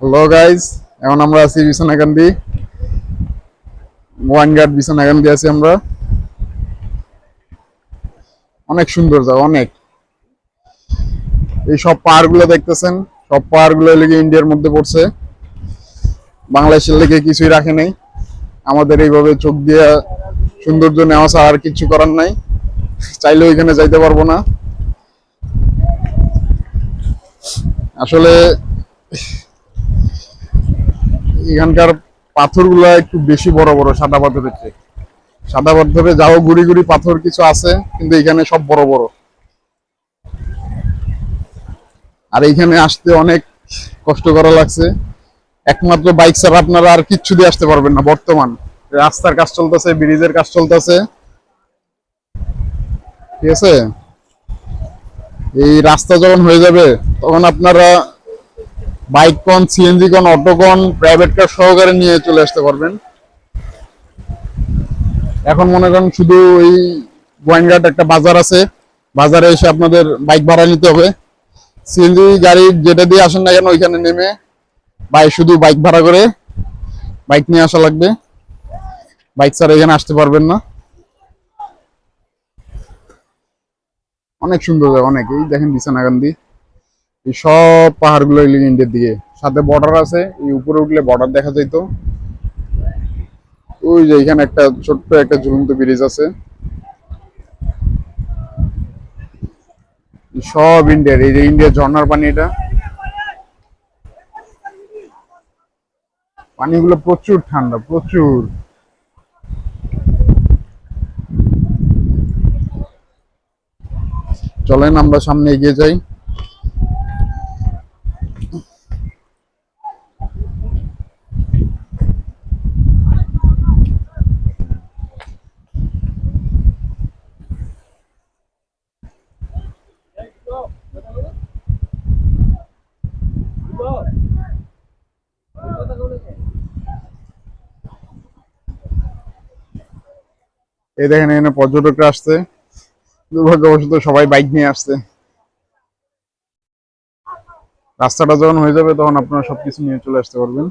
Hello guys, এখন আমরা আছি বিছনাকান্দি, ওয়াইনগার্ড বিছনাকান্দি আছি আমরা। অনেক সুন্দর জায়গা, অনেক। এই সব পাহাড় গুলো দেখতেছেন, সব পাহাড় গুলো লেগে ইন্ডিয়ার মধ্যে পড়ছে। বাংলাদেশের লেগে কিছুই রাখে নাই। আমাদের এইভাবে চোখ দিয়ে সৌন্দর্য নেওয়া ছাড়া আর কিছু করার নাই। চাইলে ওইখানে যাইতে পারবো না আসলে। এখানকার পাথরগুলো একটু বেশি বড় বড়, সাদা পাথরের চেয়ে। সাদা পাথরে যাও গুড়ি গুড়ি পাথর কিছু আছে, কিন্তু এখানে সব বড় বড়। আর এইখানে আসতে অনেক কষ্ট করা লাগছে। একমাত্র বাইক ছাড়া আপনারা আর কিচ্ছু দিয়ে আসতে পারবেন না। বর্তমান রাস্তার কাজ চলতেছে, ব্রিজের কাজ চলতেছে, ঠিক আছে। এই রাস্তা যখন হয়ে যাবে তখন আপনারা বাইক কোন, সিএনজি কোন, অটো কোন, প্রাইভেট কার সহকারে নিয়ে চলে আসতে পারবেন। এখন মনে করেন শুধু এই গোয়াইনঘাট একটা বাজার আছে, বাজারে এসে আপনাদের বাইক ভাড়া নিতে হবে। সিএনজি গাড়ি যেটা দিয়ে আসেন না কেন, ওইখানে নেমে শুধু বাইক ভাড়া করে বাইক নিয়ে আসা লাগবে। বাইক ছাড়া এখানে আসতে পারবেন না। অনেক সুন্দর জায়গা, অনেক। এই দেখেন বিছনাকান্দি, এই সব পাহাড় গুলো ইন্ডিয়ার দিকে, সাথে বর্ডার আছে। এই উপরে উঠলে বর্ডার দেখা যাইতো। ওই যে এখানে একটা ছোট্ট একটা ঝুলন্ত ব্রিজ আছে। সব ইন্ডিয়ার, এই যে ইন্ডিয়ার ঝর্ণার পানি। এটা পানিগুলো প্রচুর ঠান্ডা, প্রচুর। চলেন আমরা সামনে এগিয়ে যাই। এই দেখেন এখানে পর্যটকরা আসছে, দুর্ভাগ্যবশত সবাই বাইক নিয়ে আসছে। রাস্তাটা যখন হয়ে যাবে তখন আপনারা সবকিছু নিয়ে চলে আসতে পারবেন।